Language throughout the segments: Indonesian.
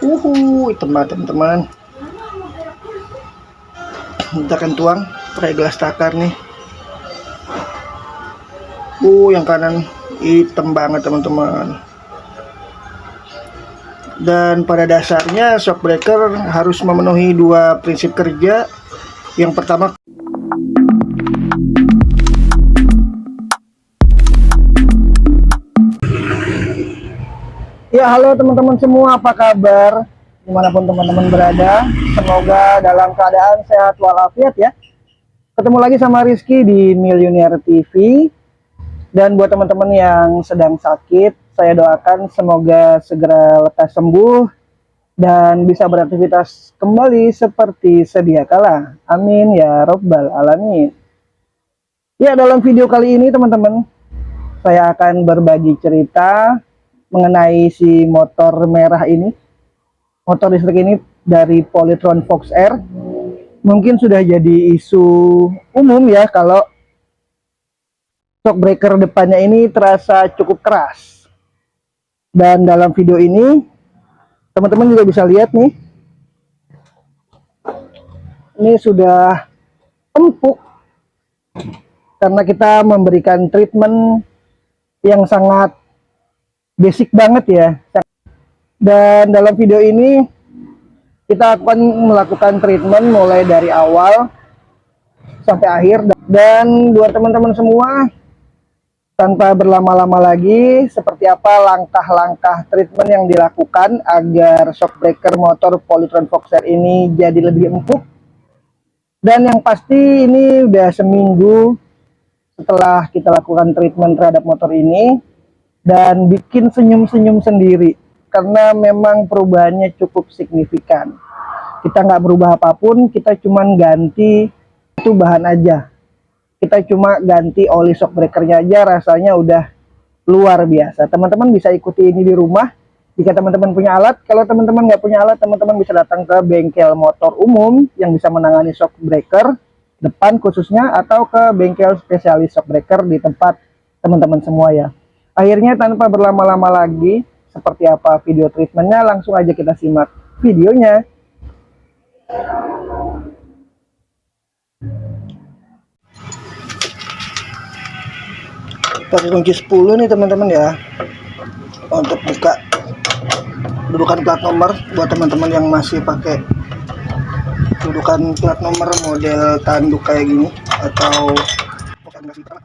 Hitam banget teman-teman. Kita akan tuang pakai gelas takar nih. Yang kanan hitam banget teman-teman. Dan pada dasarnya shockbreaker harus memenuhi dua prinsip kerja. Yang pertama, ya halo teman-teman semua, apa kabar? Dimanapun teman-teman berada, semoga dalam keadaan sehat walafiat ya. Ketemu lagi sama Rizky di Millionaire TV. Dan buat teman-teman yang sedang sakit, saya doakan semoga segera lekas sembuh dan bisa beraktivitas kembali seperti sedia kala. Amin ya robbal alamin. Ya, dalam video kali ini teman-teman, saya akan berbagi cerita mengenai si motor merah ini. Motor listrik ini dari Polytron Fox R. Mungkin sudah jadi isu umum ya kalau shockbreaker depannya ini terasa cukup keras. Dan dalam video ini teman-teman juga bisa lihat nih, ini sudah empuk karena kita memberikan treatment yang sangat basic banget ya. Dan dalam video ini kita akan melakukan treatment mulai dari awal sampai akhir. Dan buat teman-teman semua, tanpa berlama-lama lagi, seperti apa langkah-langkah treatment yang dilakukan agar shockbreaker motor Polytron Fox R ini jadi lebih empuk. Dan yang pasti ini udah seminggu setelah kita lakukan treatment terhadap motor ini, dan bikin senyum-senyum sendiri karena memang perubahannya cukup signifikan. Kita nggak berubah apapun, kita cuman ganti itu bahan aja. Kita cuma ganti oli shockbreakernya aja, rasanya udah luar biasa. Teman-teman bisa ikuti ini di rumah jika teman-teman punya alat. Kalau teman-teman nggak punya alat, teman-teman bisa datang ke bengkel motor umum yang bisa menangani shockbreaker depan khususnya, atau ke bengkel spesialis shockbreaker di tempat teman-teman semua ya. Akhirnya tanpa berlama-lama lagi, seperti apa video treatmentnya, langsung aja kita simak videonya. Pakai kunci 10 nih teman-teman ya, untuk buka dudukan plat nomor. Buat teman-teman yang masih pakai dudukan plat nomor model tanduk kayak gini atau bukan nggak fitur,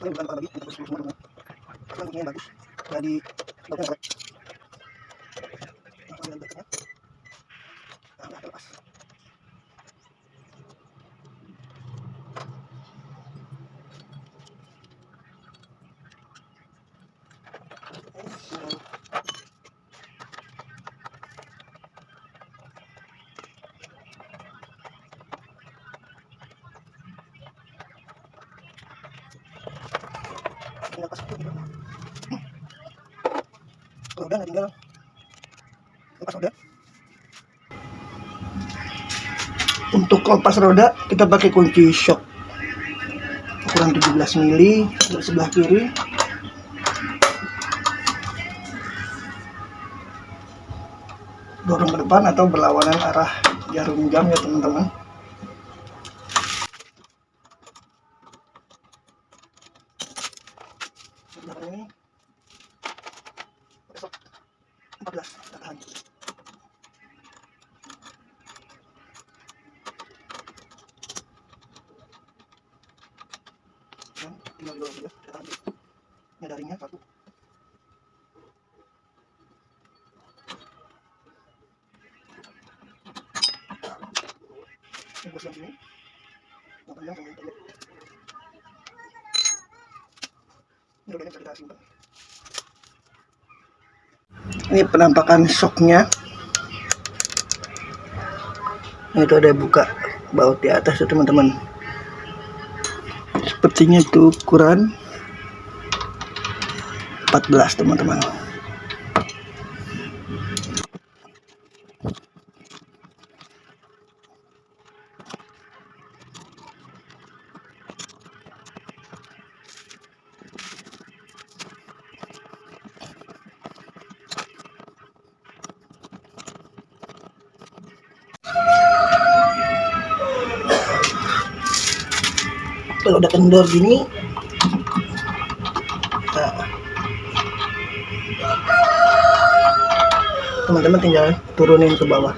bukan lagi untuk semua teman-teman. Yang bagus jadi bagus banget. Udah nggak tinggal lepas roda. Untuk lepas roda kita pakai kunci shock ukuran 17 mili dari sebelah kiri. Dorong ke depan atau berlawanan arah jarum jam ya teman-teman. Ini 14 kita tahan. Tinggal 12 kita tahan. Ini daringnya satu. Ini bos yang sini. Yang panjang sama yang pendek. Ini rodanya bisa kita simpan. Ini penampakan shocknya. Itu ada buka baut di atas tuh teman-teman. Sepertinya itu ukuran 14 teman-teman. Kalau udah kendor gini, nah, teman-teman tinggal turunin ke bawah.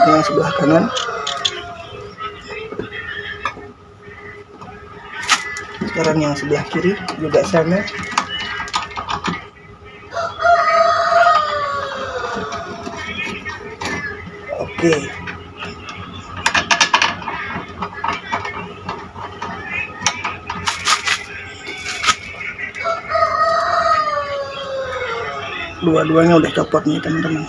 Ini yang sebelah kanan. Sekarang yang sebelah kiri juga sama. Oke. Dua-duanya udah copot nih teman-teman.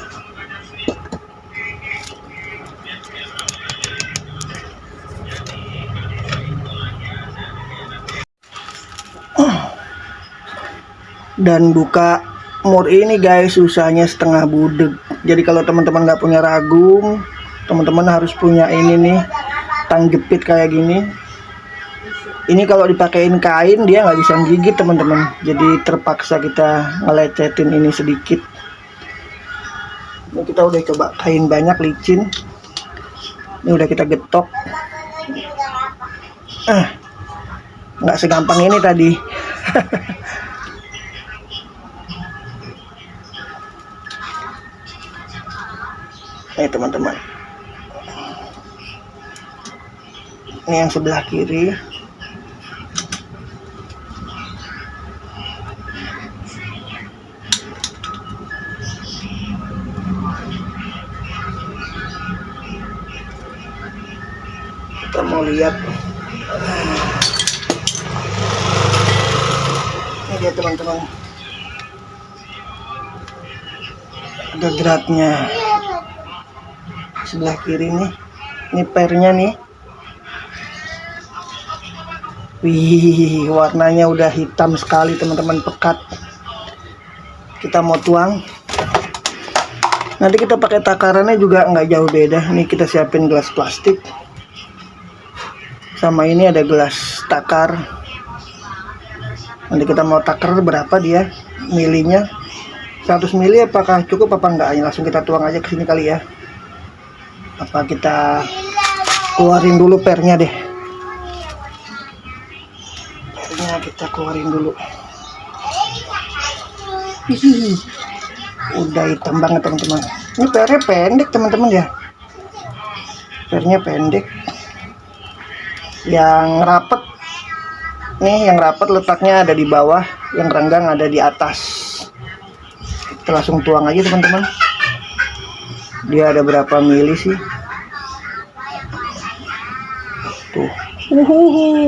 Dan buka mur ini guys susahnya setengah budeg. Jadi kalau teman-teman nggak punya ragung, teman-teman harus punya ini nih, tang jepit kayak gini. Ini kalau dipakein kain dia nggak bisa gigit teman-teman. Jadi terpaksa kita ngelecetin ini sedikit. Ini kita udah coba kain banyak licin. Ini udah kita getok. Nggak segampang ini tadi. Nih teman-teman, ini yang sebelah kiri. Kita mau lihat. Ini dia teman-teman, ada dratnya. Sebelah kiri nih, ini pernya nih. Wih, warnanya udah hitam sekali teman-teman, pekat. Kita mau tuang. Nanti kita pakai takarannya juga nggak jauh beda. Nih kita siapin gelas plastik. Sama ini ada gelas takar. Nanti kita mau takar berapa dia milinya. 100 mili apakah cukup apa enggak? Langsung kita tuang aja ke sini kali ya. Apa kita keluarin dulu pernya deh. Pernya kita keluarin dulu. Hihi. Udah hitam banget teman-teman. Ini pernya pendek teman-teman ya. Pernya pendek. Yang rapet nih, yang rapet letaknya ada di bawah, yang renggang ada di atas. Kita langsung tuang aja teman-teman. Dia ada berapa mili sih? Tuh,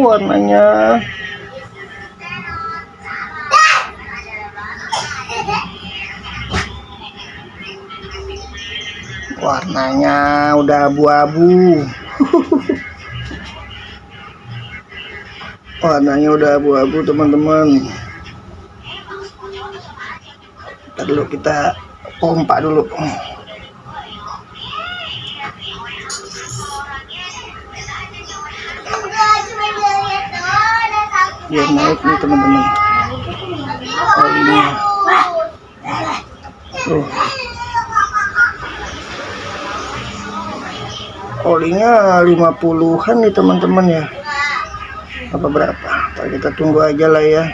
warnanya. Warnanya udah abu-abu. Warnanya udah abu-abu teman-teman. Ntar dulu kita pompa dulu. Dia naik nih teman-teman. Olinya. Olinya 50-an nih teman-teman ya. Apa berapa? Ntar kita tunggu aja lah ya.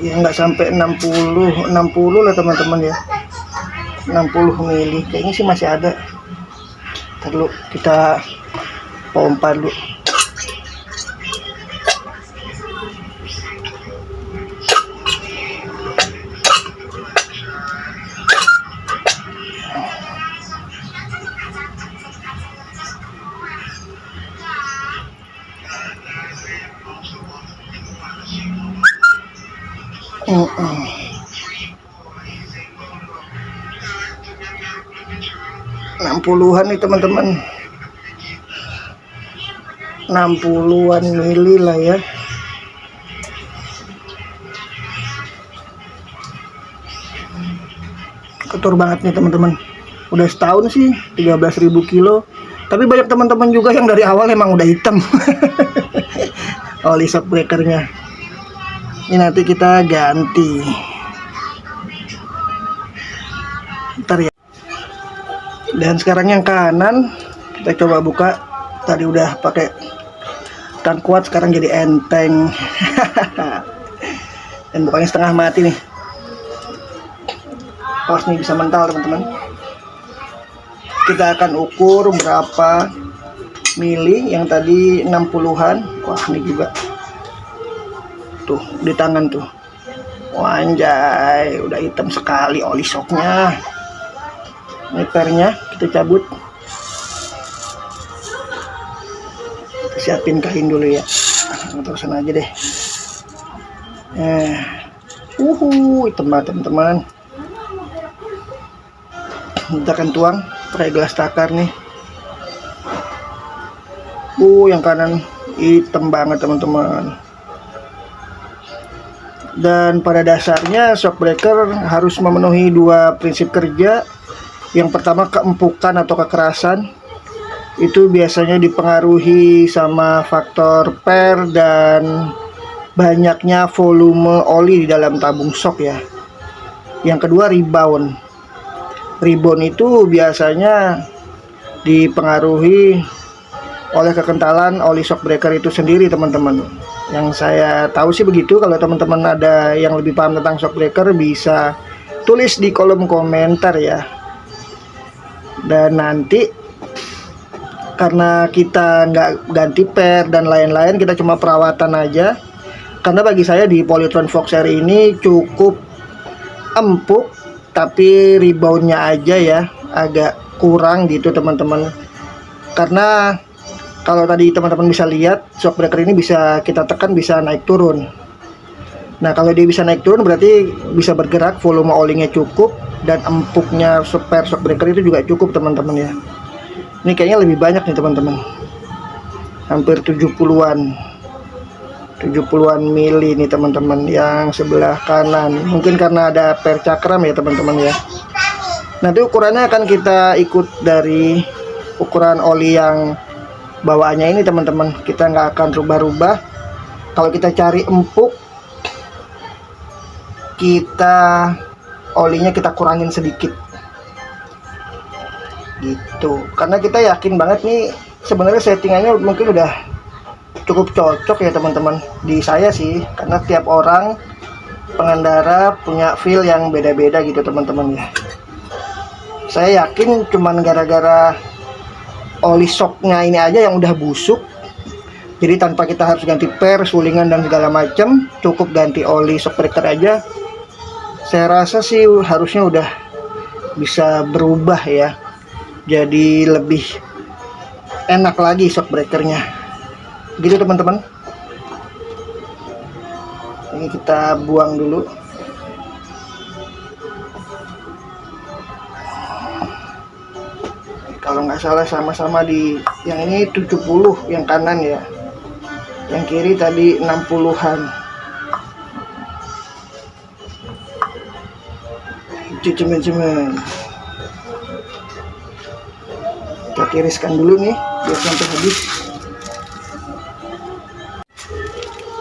Ya nggak sampai 60 lah teman-teman ya. 60 mili kayaknya sih masih ada. Ntar dulu kita pompa dulu. Enam puluhan nih teman-teman, 60-an mili lah ya. Kotor banget nih teman-teman. Udah setahun sih 13.000 kilo. Tapi banyak teman-teman juga yang dari awal emang udah hitam. oli shock breakernya. Ini nanti kita ganti. Ntar ya. Dan sekarang yang kanan kita coba buka. Tadi udah pakai tan kuat, sekarang jadi enteng. Dan bukanya setengah mati nih. Awas nih, bisa mental teman-teman. Kita akan ukur berapa mili. Yang tadi 60-an. Wah, ini juga tuh di tangan tuh. Wah, anjay, udah hitam sekali oli shocknya. Ini pernya kita cabut. Kita siapin kain dulu ya. Terusan aja deh. Hitam banget teman-teman. Kita akan tuang pakai gelas takar nih. Yang kanan hitam banget teman-teman. Dan pada dasarnya shock breaker harus memenuhi dua prinsip kerja. Yang pertama, keempukan atau kekerasan. Itu biasanya dipengaruhi sama faktor per dan banyaknya volume oli di dalam tabung shock ya. Yang kedua, rebound. Rebound itu biasanya dipengaruhi oleh kekentalan oli shock breaker itu sendiri teman-teman. Yang saya tahu sih begitu. Kalau teman-teman ada yang lebih paham tentang shock breaker, bisa tulis di kolom komentar ya. Dan nanti karena kita nggak ganti per dan lain-lain, kita cuma perawatan aja. Karena bagi saya di Polytron Foxair ini cukup empuk, tapi reboundnya aja ya agak kurang gitu teman-teman. Karena kalau tadi teman-teman bisa lihat, shock breaker ini bisa kita tekan, bisa naik turun. Nah, kalau dia bisa naik turun berarti bisa bergerak, volume olinya cukup, dan empuknya per shock breaker itu juga cukup teman-teman ya. Ini kayaknya lebih banyak nih teman-teman. Hampir 70-an mili nih teman-teman yang sebelah kanan. Mungkin karena ada per cakram ya teman-teman ya. Nanti ukurannya akan kita ikut dari ukuran oli yang bawaannya ini teman-teman. Kita nggak akan rubah-rubah. Kalau kita cari empuk, olinya kita kurangin sedikit gitu. Karena kita yakin banget nih sebenarnya settingannya mungkin udah cukup cocok ya teman-teman di saya sih. Karena tiap orang pengendara punya feel yang beda-beda gitu teman-teman ya. Saya yakin cuman gara-gara oli shocknya ini aja yang udah busuk, jadi tanpa kita harus ganti per, sulingan dan segala macam, cukup ganti oli shock breaker aja. Saya rasa sih harusnya udah bisa berubah ya, jadi lebih enak lagi shock breakernya gitu teman-teman. Ini kita buang dulu. Kalau nggak salah sama-sama di yang ini 70 yang kanan ya, yang kiri tadi 60-an. Cemen-cemen. Kita tiriskan dulu nih biar sampai habis.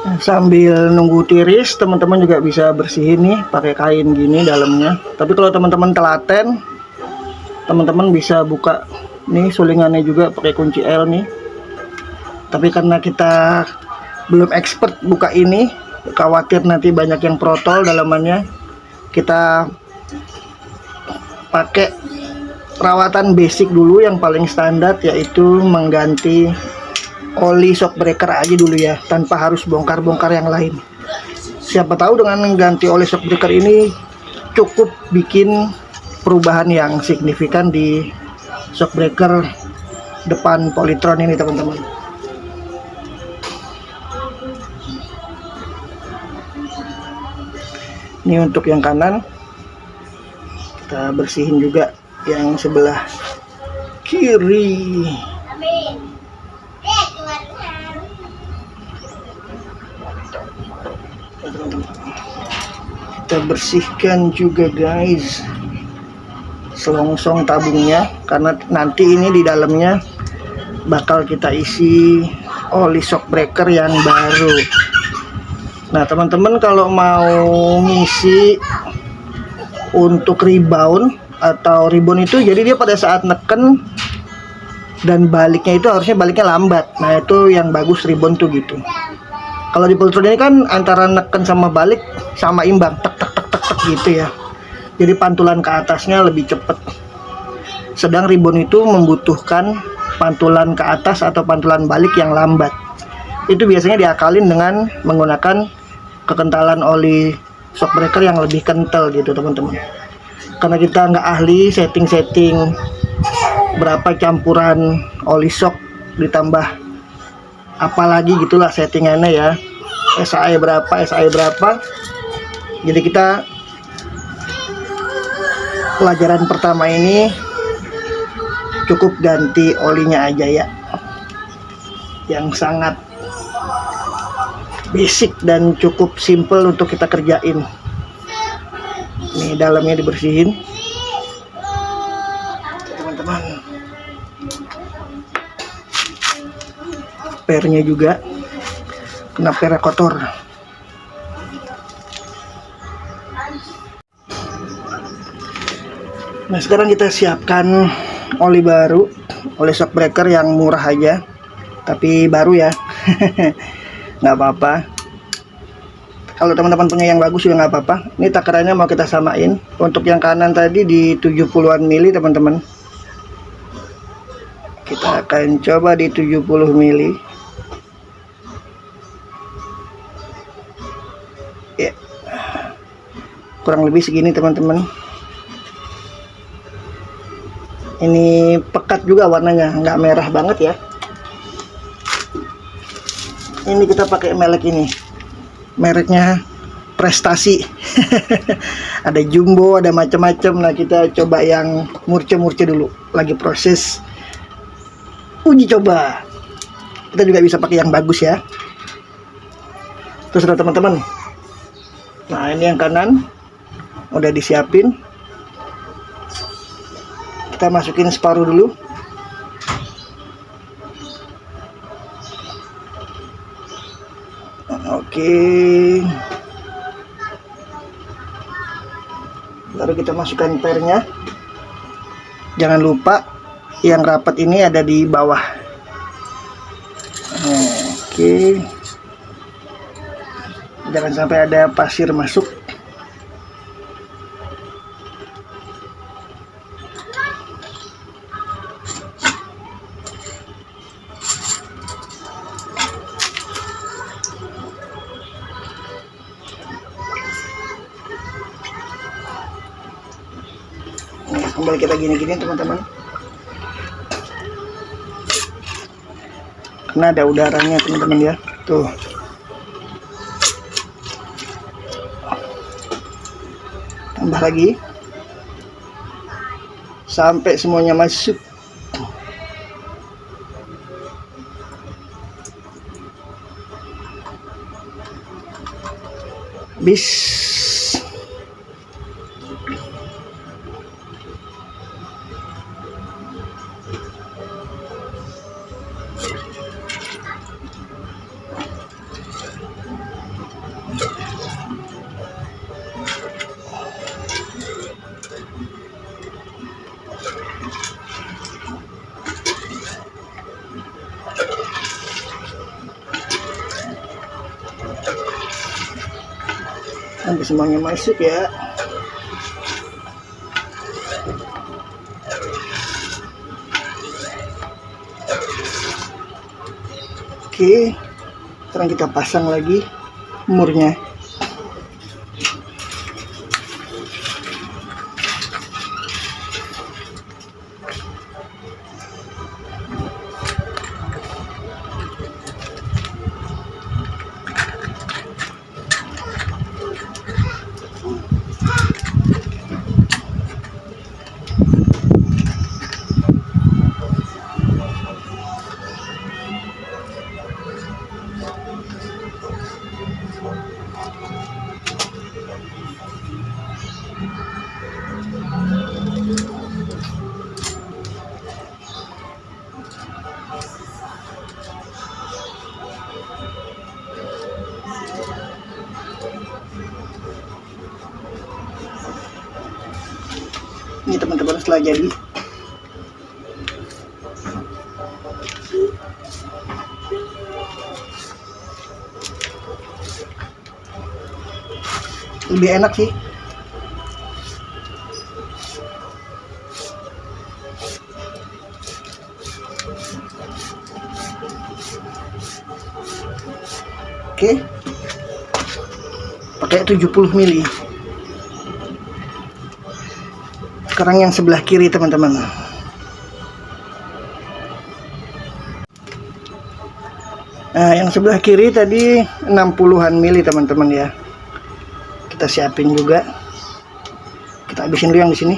Nah, sambil nunggu tiris, teman-teman juga bisa bersihin nih pakai kain gini dalamnya. Tapi kalau teman-teman telaten, teman-teman bisa buka nih sulingannya juga pakai kunci L nih. Tapi karena kita belum expert buka ini, khawatir nanti banyak yang protol dalamannya, kita pakai perawatan basic dulu yang paling standar, yaitu mengganti oli shock breaker aja dulu ya, tanpa harus bongkar-bongkar yang lain. Siapa tahu dengan mengganti oli shock breaker ini cukup bikin perubahan yang signifikan di shock breaker depan Polytron ini teman-teman. Ini untuk yang kanan, kita bersihin juga yang sebelah kiri. Kita bersihkan juga guys selongsong tabungnya, karena nanti ini di dalamnya bakal kita isi oli shock breaker yang baru. Nah teman-teman, kalau mau ngisi untuk rebound atau rebound itu, jadi dia pada saat neken dan baliknya itu harusnya baliknya lambat. Nah itu yang bagus rebound tuh gitu. Kalau di Pultron ini kan antara neken sama balik sama imbang, tek tek tek tek, tek gitu ya. Jadi pantulan ke atasnya lebih cepet. Sedang rebound itu membutuhkan pantulan ke atas atau pantulan balik yang lambat. Itu biasanya diakalin dengan menggunakan kekentalan oli shock breaker yang lebih kental gitu teman-teman. Karena kita nggak ahli setting-setting berapa campuran oli shock ditambah apalagi gitulah settingannya ya, SAE berapa. Jadi kita pelajaran pertama ini cukup ganti olinya aja ya, yang sangat basic dan cukup simple untuk kita kerjain. Ini dalamnya dibersihin teman-teman, pernya juga kena per kotor. Nah sekarang kita siapkan oli baru, oli shock breaker yang murah aja tapi baru ya. Nggak apa-apa, kalau teman-teman punya yang bagus juga nggak apa-apa. Ini takarannya mau kita samain. Untuk yang kanan tadi di 70-an mili teman-teman, kita akan coba di 70 mili ya, kurang lebih segini teman-teman. Ini pekat juga warnanya, nggak merah banget ya. Ini kita pakai merek ini, mereknya Prestasi. Ada jumbo, ada macam-macam. Nah kita coba yang murce-murce dulu, lagi proses uji coba. Kita juga bisa pakai yang bagus ya. Terus teman-teman, nah ini yang kanan udah disiapin. Kita masukin separuh dulu. Oke. Baru kita masukkan pernya. Jangan lupa yang rapat ini ada di bawah. Oke. Jangan sampai ada pasir masuk. Kembali kita gini-gini teman-teman, karena ada udaranya teman-teman ya. Tuh, tambah lagi sampai semuanya masuk. Bis. Sampai semuanya masuk ya. Oke, sekarang kita pasang lagi murnya. Ini teman-teman setelah jadi. Lebih enak sih. Oke. Pakai 70 mili. Sekarang yang sebelah kiri teman-teman. Nah, yang sebelah kiri tadi 60-an mili teman-teman ya. Kita siapin juga. Kita habisin dulu yang di sini.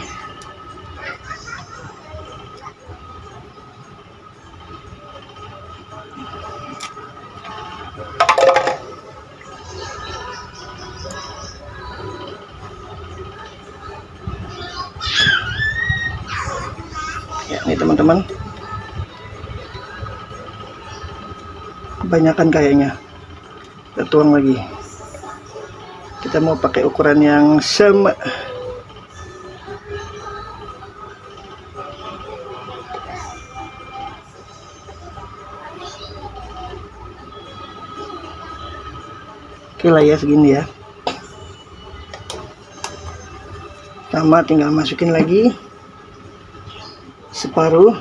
Ya, ini teman-teman. Kebanyakan kayaknya. Kita tuang lagi. Kita mau pakai ukuran yang sama. Oke lah ya, segini ya. Sama, tinggal masukin lagi separuh.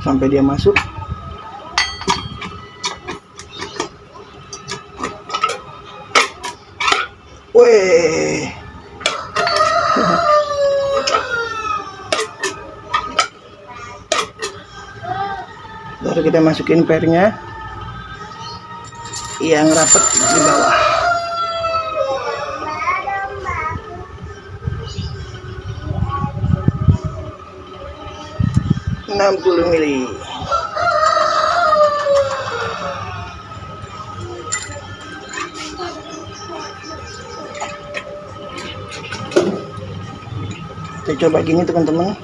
Sampai dia masuk. Weh. Baru kita masukin pernya yang rapat di bawah. $60 mili. Kita coba gini teman-teman.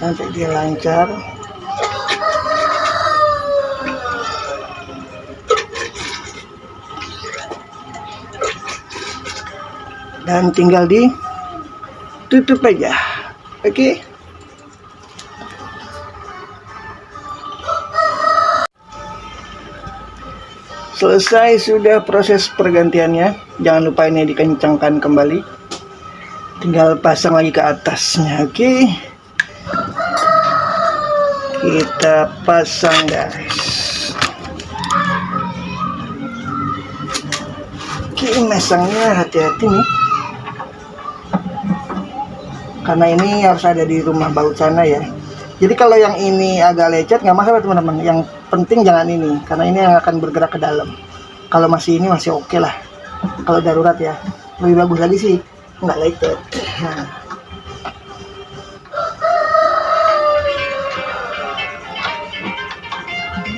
Sampai dia lancar. Dan tinggal ditutup aja. Oke. Selesai sudah proses pergantiannya. Jangan lupa ini dikencangkan kembali. Tinggal pasang lagi ke atasnya. Oke. Kita pasang guys. Oke, masangnya hati-hati nih. Karena ini harus ada di rumah baut sana ya. Jadi kalau yang ini agak lecet nggak masalah teman-teman. Yang penting jangan ini, karena ini yang akan bergerak ke dalam. Kalau masih ini masih oke lah. Kalau darurat ya, lebih bagus lagi sih nggak lecet. Nah.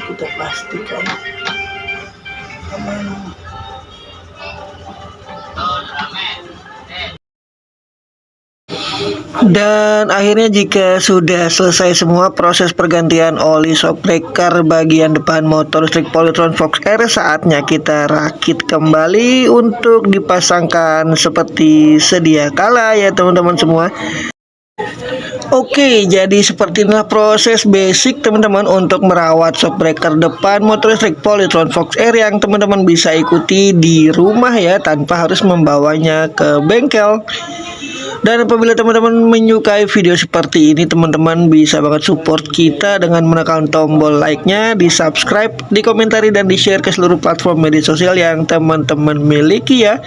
Kita pastikan aman. Dan akhirnya jika sudah selesai semua proses pergantian oli shock breaker bagian depan motor listrik Polytron Fox R, saatnya kita rakit kembali untuk dipasangkan seperti sedia kala ya teman-teman semua. Oke, jadi seperti inilah proses basic teman-teman untuk merawat shock breaker depan motor listrik Polytron Fox R yang teman-teman bisa ikuti di rumah ya, tanpa harus membawanya ke bengkel. Dan apabila teman-teman menyukai video seperti ini, teman-teman bisa banget support kita dengan menekan tombol like-nya, di subscribe, di komentari, dan di share ke seluruh platform media sosial yang teman-teman miliki ya.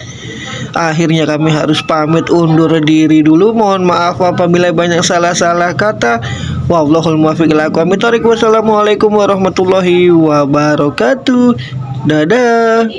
Akhirnya kami harus pamit undur diri dulu. Mohon maaf apabila banyak salah-salah kata. Wallahul muwaffiq ila aqwamit thoriq. Wassalamualaikum warahmatullahi wabarakatuh. Dadah.